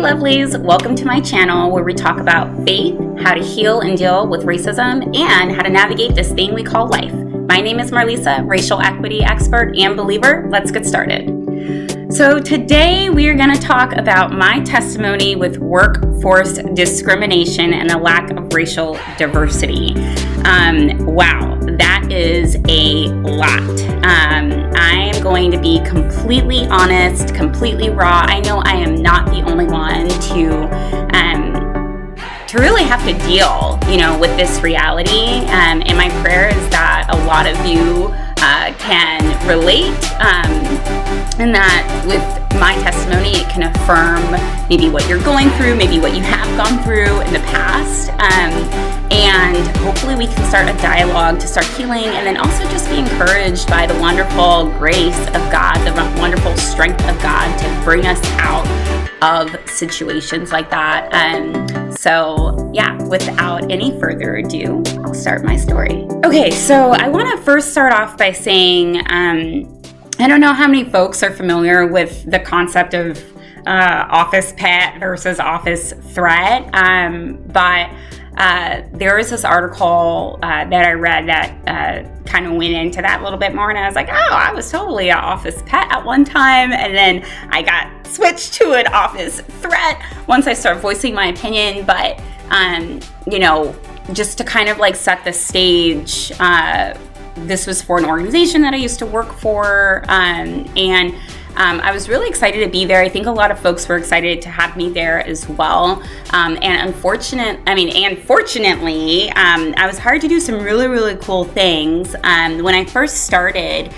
lovelies, welcome to my channel where we talk about faith, how to heal and deal with racism, and how to navigate this thing we call life. My name is Marlisa, racial equity expert and believer. Let's get started. So today we are going to talk about my testimony with workforce discrimination and the lack of racial diversity. Wow, that is a lot. I am going to be completely honest, completely raw. I know I am not the only one to really have to deal, with this reality. And my prayer is that a lot of you can relate, and that with my testimony, it can affirm maybe what you're going through, maybe what you have gone through in the past, and hopefully we can start a dialogue to start healing, and then also just be encouraged by the wonderful grace of God, the wonderful strength of God to bring us out of situations like that. So yeah, without any further ado, I'll start my story. Okay, so I want to first start off by saying, I don't know how many folks are familiar with the concept of office pet versus office threat, but there was this article that I read that kind of went into that a little bit more, and I was like, oh, I was totally an office pet at one time, and then I got switched to an office threat once I started voicing my opinion. But just to kind of like set the stage, this was for an organization that I used to work for, and I was really excited to be there. I think a lot of folks were excited to have me there as well. And fortunately, I was hired to do some really, really cool things. When I first started,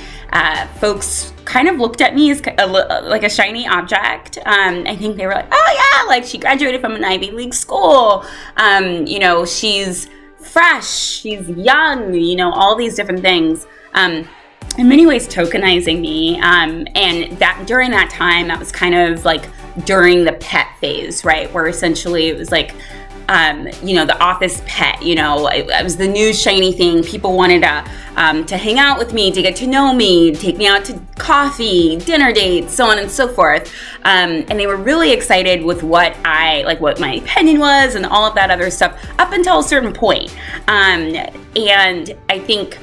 folks kind of looked at me as like a shiny object. I think they were like, oh yeah, like she graduated from an Ivy League school. She's fresh, she's young, all these different things. In many ways tokenizing me, and that during that time, that was kind of like during the pet phase, right, where essentially it was like, the office pet, it was the new shiny thing. People wanted to hang out with me, to get to know me, take me out to coffee, dinner dates, so on and so forth, and they were really excited with what my opinion was and all of that other stuff up until a certain point, and I think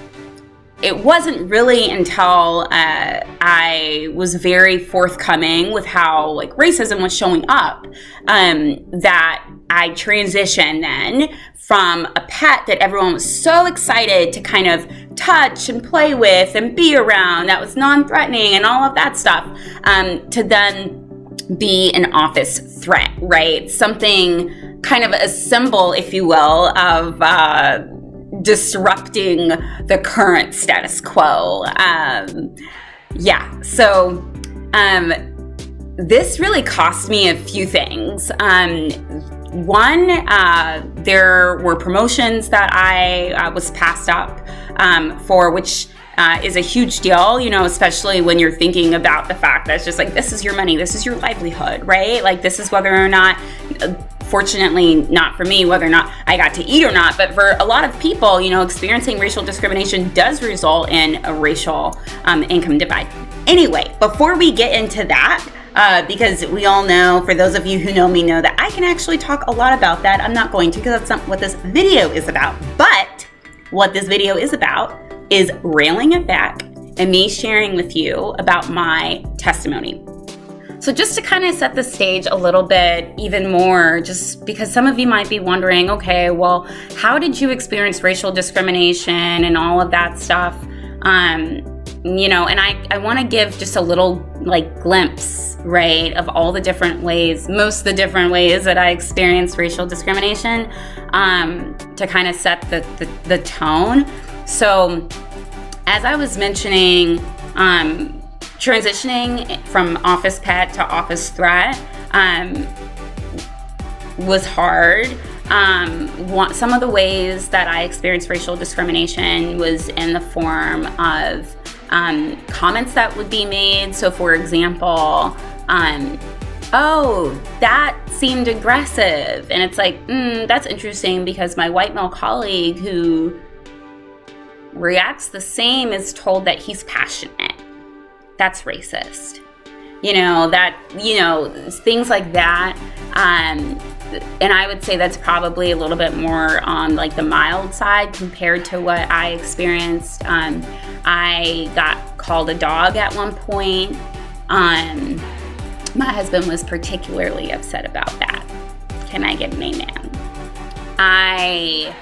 it wasn't really until I was very forthcoming with how racism was showing up that I transitioned then from a pet that everyone was so excited to kind of touch and play with and be around, that was non-threatening and all of that stuff, to then be an office threat, right? Something kind of a symbol, if you will, of disrupting the current status quo. So this really cost me a few things. One, there were promotions that I was passed up for, which is a huge deal, especially when you're thinking about the fact that it's just like, this is your money, this is your livelihood, right? Like, this is whether or not, fortunately not for me, whether or not I got to eat or not, but for a lot of people, experiencing racial discrimination does result in a racial income divide. Anyway, before we get into that, because we all know, for those of you who know me know that I can actually talk a lot about that. I'm not going to, because that's not what this video is about. But what this video is about is railing it back and me sharing with you about my testimony. So just to kind of set the stage a little bit even more, just because some of you might be wondering, okay, well, how did you experience racial discrimination and all of that stuff? And I want to give just a little glimpse, right, of all the different ways, most of the different ways that I experienced racial discrimination, to kind of set the tone. So as I was mentioning, transitioning from office pet to office threat was hard. Some of the ways that I experienced racial discrimination was in the form of comments that would be made. So for example, oh, that seemed aggressive. And it's like, that's interesting, because my white male colleague who reacts the same is told that he's passionate. That's racist. things like that. And I would say that's probably a little bit more on like the mild side compared to what I experienced. I got called a dog at one point. My husband was particularly upset about that. Can I get an amen? I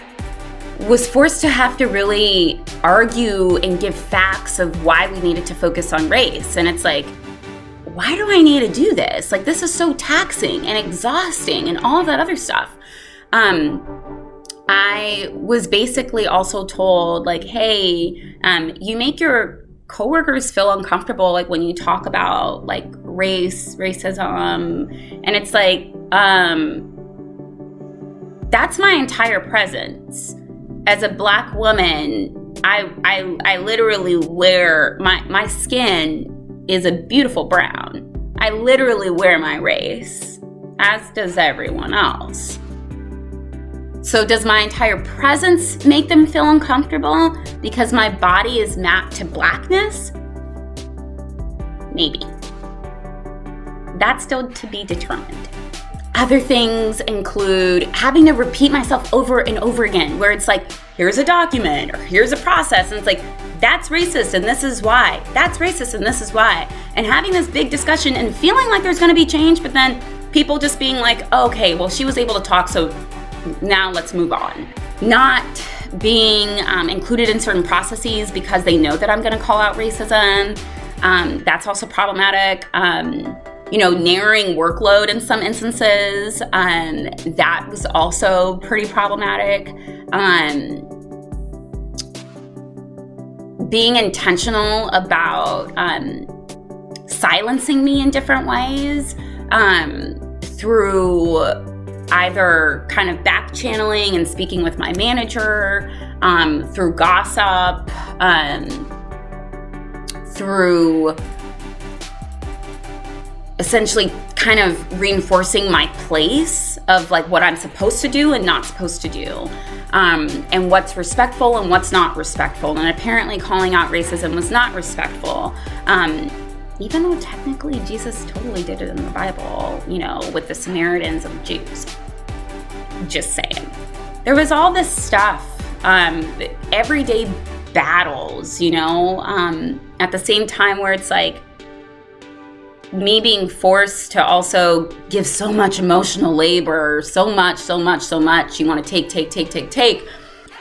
was forced to have to really argue and give facts of why we needed to focus on race. And it's like, why do I need to do this? Like, this is so taxing and exhausting and all that other stuff. I was basically also told, like, hey, you make your coworkers feel uncomfortable, like, when you talk about, like, racism. And it's like, that's my entire presence. As a Black woman, I literally wear, my skin is a beautiful brown. I literally wear my race, as does everyone else. So does my entire presence make them feel uncomfortable because my body is mapped to Blackness? Maybe. That's still to be determined. Other things include having to repeat myself over and over again, where it's like, here's a document or here's a process, and it's like, that's racist and this is why. That's racist and this is why. And having this big discussion and feeling like there's going to be change, but then people just being like, okay, well, she was able to talk, so now let's move on. Not being included in certain processes because they know that I'm going to call out racism. That's also problematic. Narrowing workload in some instances, that was also pretty problematic. Being intentional about silencing me in different ways, through either kind of back channeling and speaking with my manager, through gossip, through essentially kind of reinforcing my place of like what I'm supposed to do and not supposed to do, and what's respectful and what's not respectful. And apparently calling out racism was not respectful, even though technically Jesus totally did it in the Bible, with the Samaritans and the Jews. Just saying. There was all this stuff, everyday battles, at the same time where it's like, me being forced to also give so much emotional labor, so much, you want to take.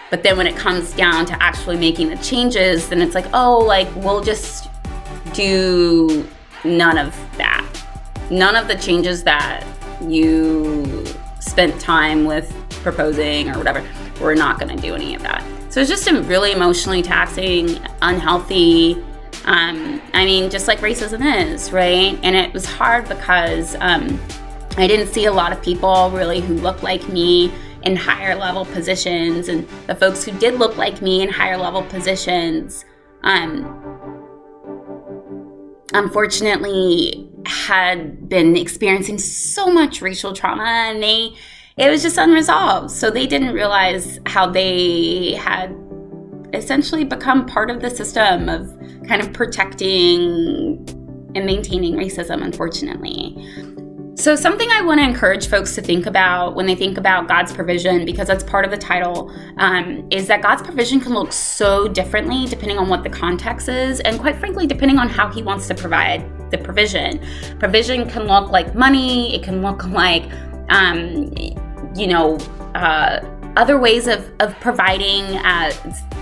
But then when it comes down to actually making the changes, then it's like, oh, like, we'll just do none of that. None of the changes that you spent time with proposing or whatever, we're not going to do any of that. So it's just a really emotionally taxing, unhealthy, just like racism is, right? And it was hard because I didn't see a lot of people really who looked like me in higher level positions, and the folks who did look like me in higher level positions, unfortunately had been experiencing so much racial trauma, and it was just unresolved. So they didn't realize how they had essentially become part of the system of kind of protecting and maintaining racism, unfortunately. So something I want to encourage folks to think about when they think about God's provision, because that's part of the title, is that God's provision can look so differently depending on what the context is, and quite frankly, depending on how he wants to provide the provision. Provision can look like money. It can look like, other ways of providing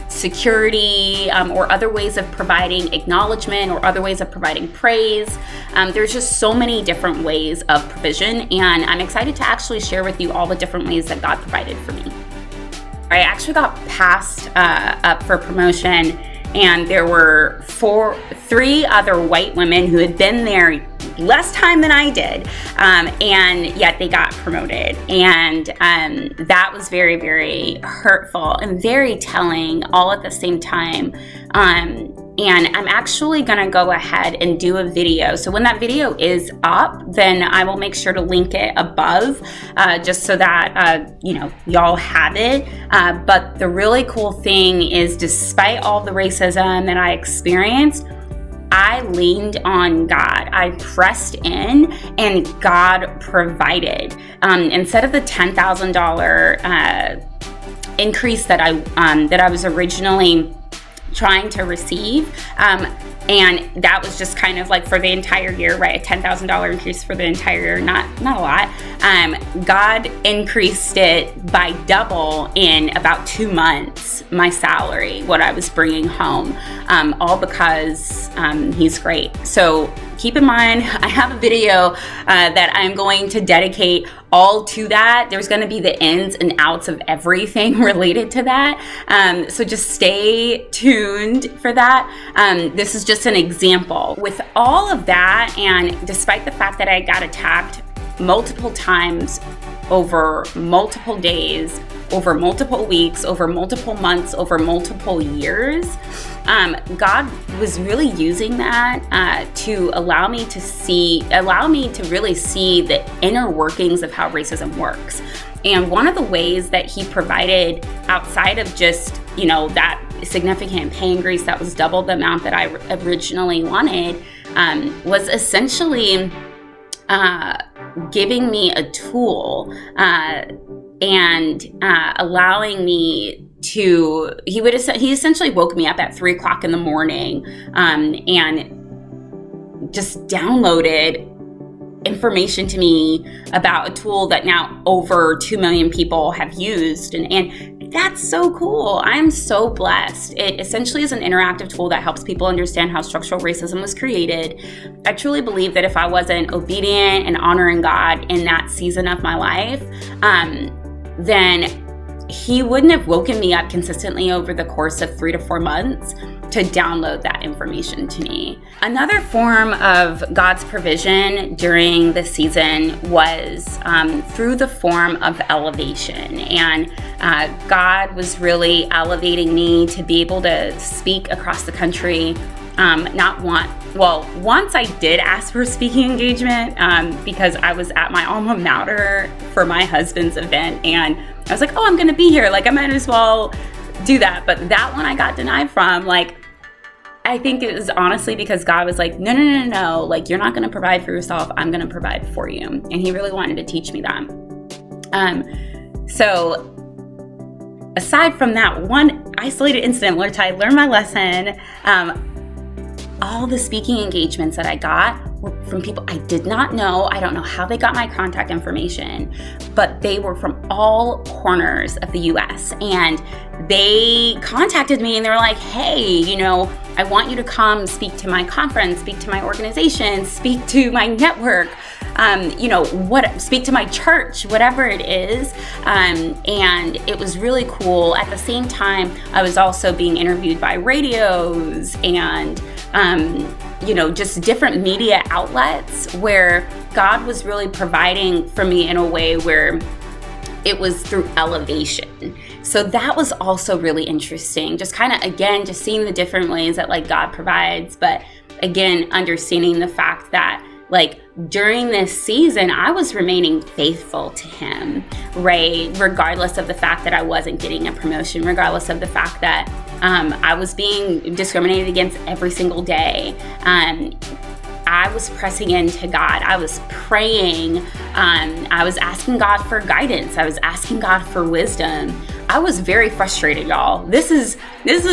security, or other ways of providing acknowledgement, or other ways of providing praise. There's just so many different ways of provision, and I'm excited to actually share with you all the different ways that God provided for me. I actually got passed up for promotion, and there were three other white women who had been there less time than I did, and yet they got promoted. And that was very, very hurtful and very telling all at the same time. And I'm actually going to go ahead and do a video. So when that video is up, then I will make sure to link it above, just so that, y'all have it. But the really cool thing is, despite all the racism that I experienced, I leaned on God. I pressed in, and God provided. Instead of the $10,000 increase that I was originally trying to receive, and that was just kind of like for the entire year, right? A $10,000 increase for the entire year, not a lot. God increased it by double in about 2 months, my salary, what I was bringing home, all because he's great. So keep in mind, I have a video that I'm going to dedicate all to that. There's going to be the ins and outs of everything related to that. So just stay tuned for that. This is just an example. With all of that, and despite the fact that I got attacked multiple times over multiple days, over multiple weeks, over multiple months, over multiple years, God was really using that to allow me to really see the inner workings of how racism works. And one of the ways that he provided, outside of just, that significant pay increase that was double the amount that I originally wanted, was essentially giving me a tool and allowing me to, he essentially woke me up at 3:00 in the morning and just downloaded information to me about a tool that now over 2 million people have used. And that's so cool. I'm so blessed. It essentially is an interactive tool that helps people understand how structural racism was created. I truly believe that if I wasn't obedient and honoring God in that season of my life, then he wouldn't have woken me up consistently over the course of 3 to 4 months to download that information to me. Another form of God's provision during the season was through the form of elevation. And God was really elevating me to be able to speak across the country. Once I did ask for a speaking engagement because I was at my alma mater for my husband's event, and I was like, oh, I'm going to be here. Like, I might as well do that. But that one I got denied from. Like, I think it was honestly because God was like, no. Like, you're not going to provide for yourself. I'm going to provide for you. And he really wanted to teach me that. So aside from that one isolated incident where I learned my lesson, all the speaking engagements that I got were from people I did not know. I don't know how they got my contact information, but they were from all corners of the US. And they contacted me and they were like, hey, I want you to come speak to my conference, speak to my organization, speak to my network, speak to my church, whatever it is. And it was really cool. At the same time, I was also being interviewed by radios and just different media outlets where God was really providing for me in a way where it was through elevation. So that was also really interesting. Just kind of, again, just seeing the different ways that God provides, but again, understanding the fact that during this season, I was remaining faithful to him, right? Regardless of the fact that I wasn't getting a promotion, regardless of the fact that I was being discriminated against every single day. I was pressing into God. I was praying. I was asking God for guidance. I was asking God for wisdom. I was very frustrated, y'all. This is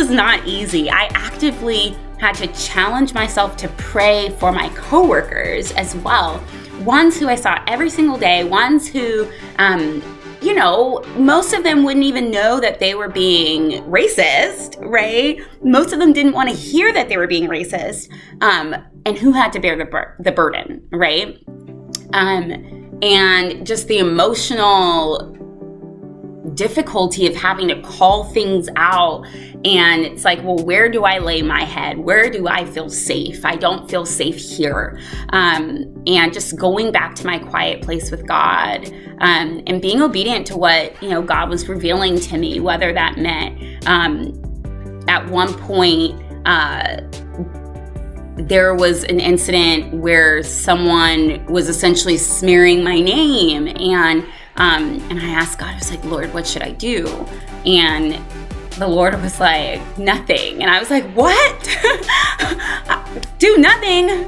not easy. I actively had to challenge myself to pray for my coworkers as well. Ones who I saw every single day, ones who, most of them wouldn't even know that they were being racist, right? Most of them didn't want to hear that they were being racist, and who had to bear the burden, right? And just the emotional difficulty of having to call things out. And it's like, well, where do I lay my head? Where do I feel safe? I don't feel safe here. And just going back to my quiet place with God, and being obedient to what, God was revealing to me, whether that meant, at one point, there was an incident where someone was essentially smearing my name, and I asked God, I was like, Lord, what should I do? And the Lord was like, nothing. And I was like, what? do nothing.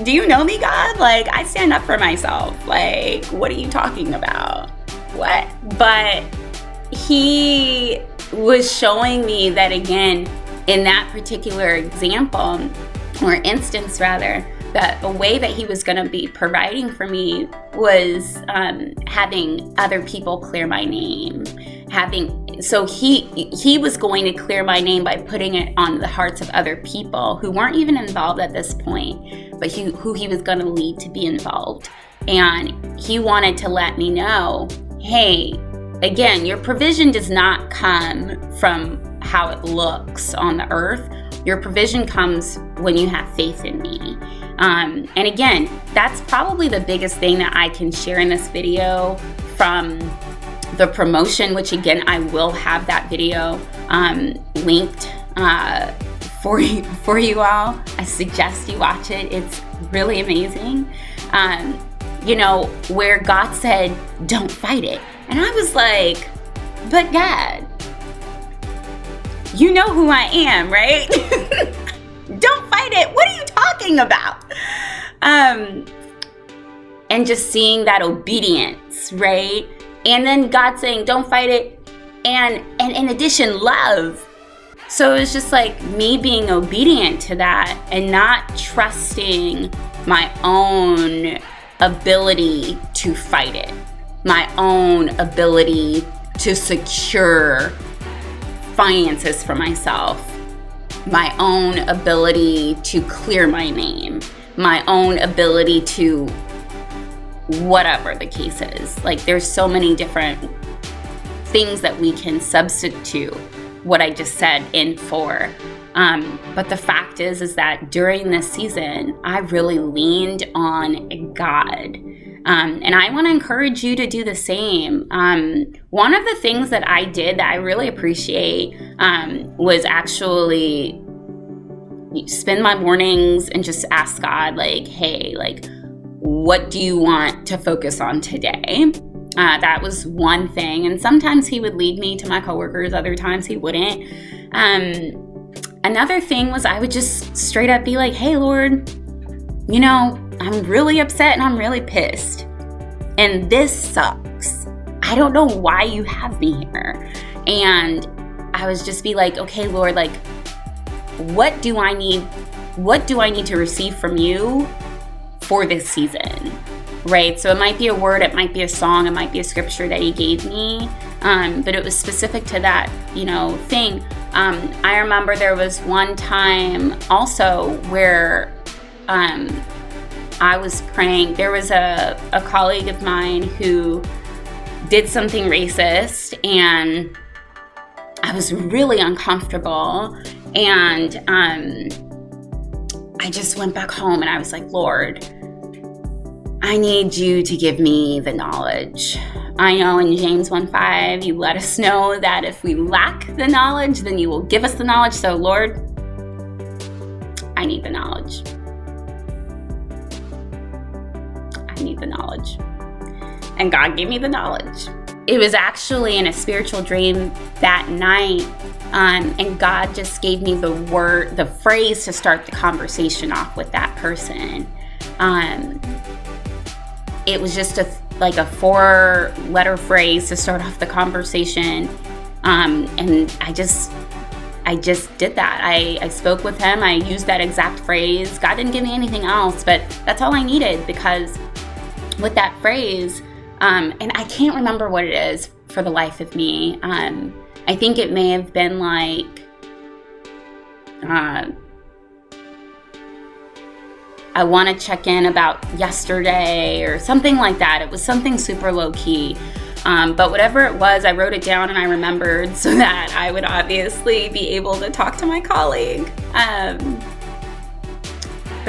Do you know me, God? Like, I stand up for myself. Like, what are you talking about? What? But he was showing me that, again, in that particular example, or instance rather, that the way that he was going to be providing for me was having other people clear my name. So he was going to clear my name by putting it on the hearts of other people who weren't even involved at this point, but who he was going to lead to be involved. And he wanted to let me know, hey, again, your provision does not come from how it looks on the earth. Your provision comes when you have faith in me. And again, that's probably the biggest thing that I can share in this video from the promotion, which again, I will have that video linked for you all. I suggest you watch it. It's really amazing. Where God said, don't fight it. And I was like, but God, you know who I am, right? Don't fight it. What are you talking about? And just seeing that obedience, right? And then God saying, don't fight it. And in addition, love. So it was just like me being obedient to that and not trusting my own ability to fight it, my own ability to secure finances for myself, my own ability to clear my name, my own ability to whatever the case is. Like, there's so many different things that we can substitute what I just said in for. But the fact is that during this season, I really leaned on God. And I want to encourage you to do the same. One of the things that I did that I really appreciate was actually spend my mornings and just ask God, like, hey, like, what do you want to focus on today? That was one thing. And sometimes he would lead me to my coworkers. Other times he wouldn't. Another thing was I would just straight up be like, hey, Lord, I'm really upset and I'm really pissed. And this sucks. I don't know why you have me here. And I was just be like, okay, Lord, like, what do I need to receive from you for this season? Right? So it might be a word, it might be a song, it might be a scripture that he gave me. But it was specific to that, thing. I remember there was one time also where I was praying. There was a colleague of mine who did something racist, and I was really uncomfortable. And I just went back home and I was like, Lord, I need you to give me the knowledge. I know in James 1:5, you let us know that if we lack the knowledge, then you will give us the knowledge. So Lord, I need the knowledge. I need the knowledge. And God gave me the knowledge. It was actually in a spiritual dream that night, and God just gave me the phrase to start the conversation off with that person. It was just a 4-letter phrase to start off the conversation, and I just did that. I spoke with him. I used that exact phrase. God didn't give me anything else, but that's all I needed, because with that phrase, and I can't remember what it is for the life of me. I think it may have been like, I want to check in about yesterday or something like that. It was something super low key. But whatever it was, I wrote it down and I remembered so that I would obviously be able to talk to my colleague. But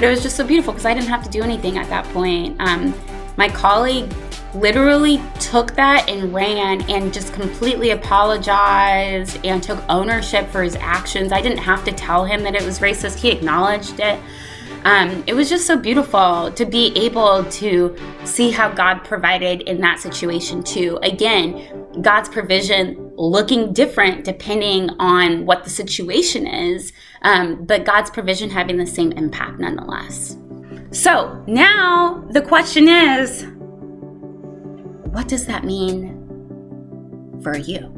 it was just so beautiful because I didn't have to do anything at that point. My colleague literally took that and ran and just completely apologized and took ownership for his actions. I didn't have to tell him that it was racist. He acknowledged it. It was just so beautiful to be able to see how God provided in that situation too. Again, God's provision looking different depending on what the situation is, but God's provision having the same impact nonetheless. So now the question is, what does that mean for you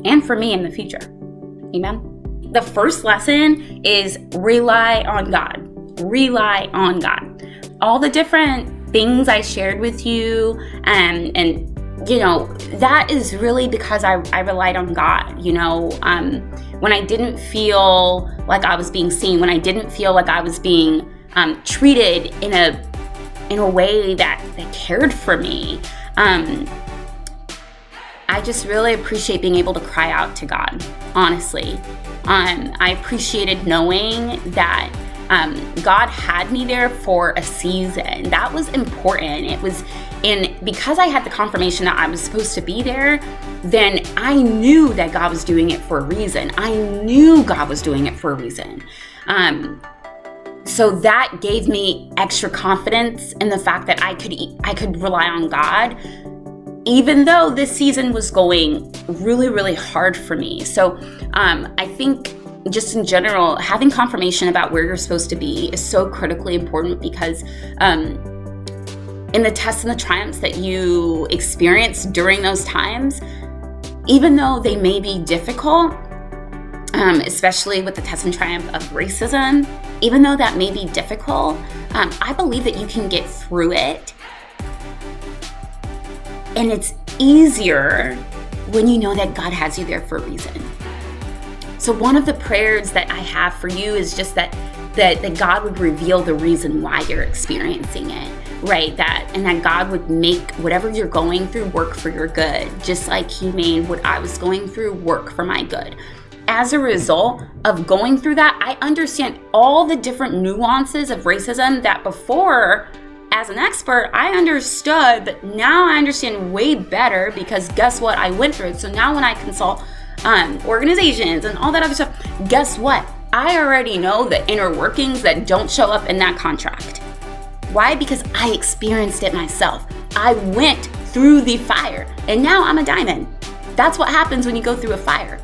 and for me in the future? Amen. The first lesson is rely on God. Rely on God. All the different things I shared with you, and that is really because I relied on God. When I didn't feel like I was being seen, when I didn't feel like I was being treated in a way that cared for me, I just really appreciate being able to cry out to God, honestly. I appreciated knowing that God had me there for a season. That was important. Because I had the confirmation that I was supposed to be there, then I knew that God was doing it for a reason. I knew God was doing it for a reason. So that gave me extra confidence in the fact that I could rely on God, even though this season was going really, really hard for me. So I think just in general, having confirmation about where you're supposed to be is so critically important, because in the tests and the triumphs that you experience during those times, even though they may be difficult, especially with the test and triumph of racism, even though that may be difficult, I believe that you can get through it. And it's easier when you know that God has you there for a reason. So one of the prayers that I have for you is just that God would reveal the reason why you're experiencing it, right? And that God would make whatever you're going through work for your good, just like He made what I was going through work for my good. As a result of going through that, I understand all the different nuances of racism that before, as an expert, I understood, but now I understand way better, because guess what? I went through it. So now when I consult organizations and all that other stuff, guess what? I already know the inner workings that don't show up in that contract. Why? Because I experienced it myself. I went through the fire, and now I'm a diamond. That's what happens when you go through a fire.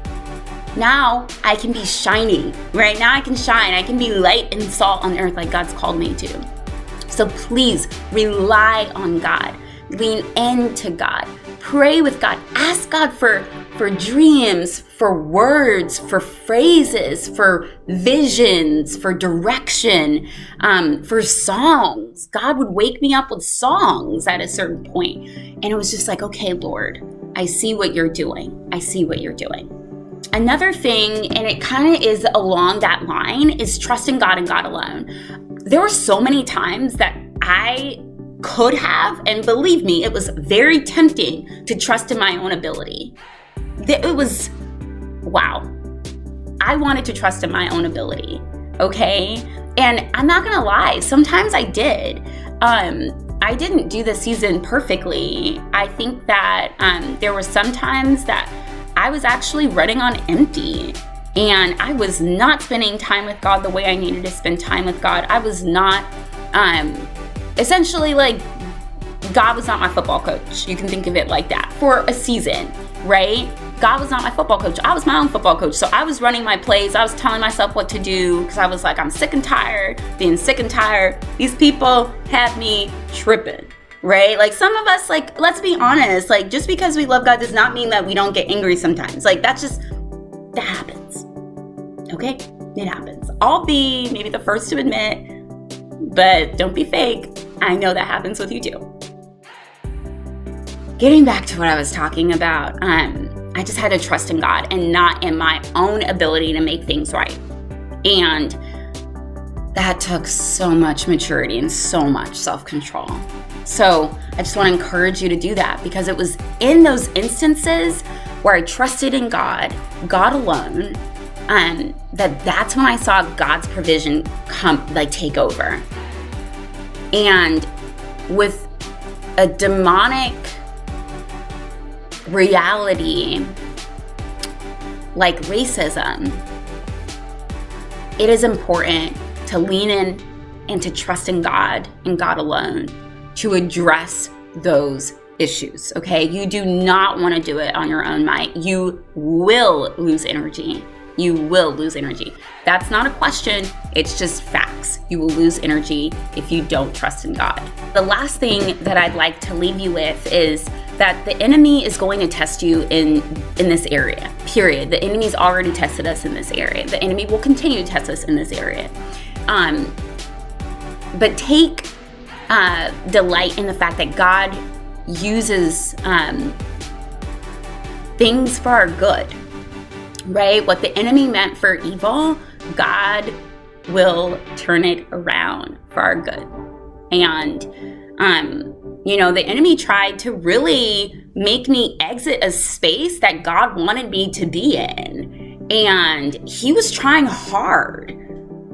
Now I can be shiny, right? Now I can shine. I can be light and salt on earth like God's called me to. So please rely on God. Lean into God. Pray with God. Ask God for dreams, for words, for phrases, for visions, for direction, for songs. God would wake me up with songs at a certain point. And it was just like, okay, Lord, I see what you're doing. I see what you're doing. Another thing, and it kind of is along that line, is trusting God and God alone. There were so many times that I could have, and believe me, it was very tempting to trust in my own ability. It was, wow. I wanted to trust in my own ability, okay? And I'm not gonna lie, sometimes I did. I didn't do the season perfectly. I think that there were some times that I was actually running on empty, and I was not spending time with God the way I needed to spend time with God. I was not, essentially, like, God was not my football coach. You can think of it like that for a season, right? God was not my football coach. I was my own football coach. So I was running my plays. I was telling myself what to do, because I was like, I'm sick and tired, being sick and tired. These people have me tripping, right? Like, some of us, like, let's be honest, like, just because we love God does not mean that we don't get angry sometimes. Like, that happens, okay? It happens. I'll be maybe the first to admit, but don't be fake. I know that happens with you too. Getting back to what I was talking about, I just had to trust in God and not in my own ability to make things right. And that took so much maturity and so much self-control. So I just want to encourage you to do that, because it was in those instances where I trusted in God, God alone, that's when I saw God's provision take over. And with a demonic reality like racism, it is important to lean in and to trust in God and God alone to address those issues, okay? You do not want to do it on your own might. You will lose energy. You will lose energy. That's not a question, it's just facts. You will lose energy if you don't trust in God. The last thing that I'd like to leave you with is that the enemy is going to test you in this area, period. The enemy's already tested us in this area. The enemy will continue to test us in this area. But take delight in the fact that God uses things for our good, right? What the enemy meant for evil, God will turn it around for our good. And, the enemy tried to really make me exit a space that God wanted me to be in. And he was trying hard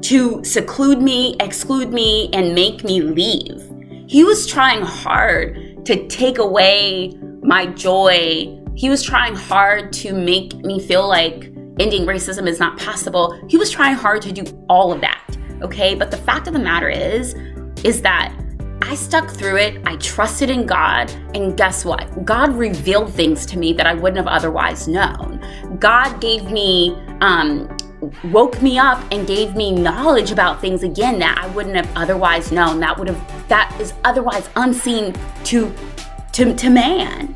to seclude me, exclude me, and make me leave. He was trying hard to take away my joy. He was trying hard to make me feel like ending racism is not possible. He was trying hard to do all of that, okay? But the fact of the matter is that I stuck through it. I trusted in God, and guess what? God revealed things to me that I wouldn't have otherwise known. God gave me, woke me up and gave me knowledge about things again that I wouldn't have otherwise known. That is otherwise unseen to man.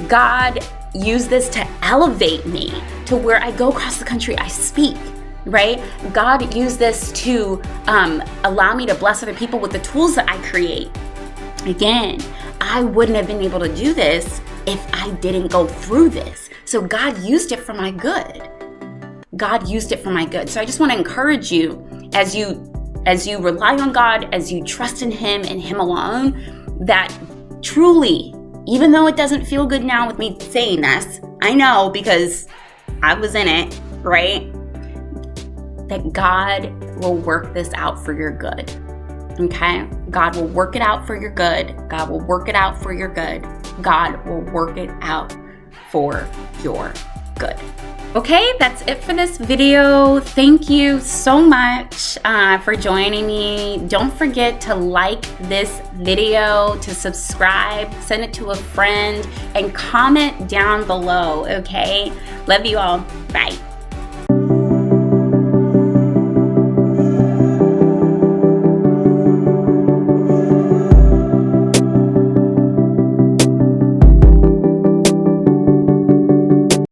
God used this to elevate me to where I go across the country, I speak, right? God used this to allow me to bless other people with the tools that I create. Again, I wouldn't have been able to do this if I didn't go through this. So God used it for my good. God used it for my good. So I just want to encourage you as you rely on God, as you trust in Him and Him alone, that truly, even though it doesn't feel good now with me saying this, I know because I was in it, right? That God will work this out for your good. Okay? God will work it out for your good. God will work it out for your good. God will work it out for your good. Okay, that's it for this video. Thank you so much for joining me. Don't forget to like this video, to subscribe, send it to a friend, and comment down below, okay? Love you all. Bye.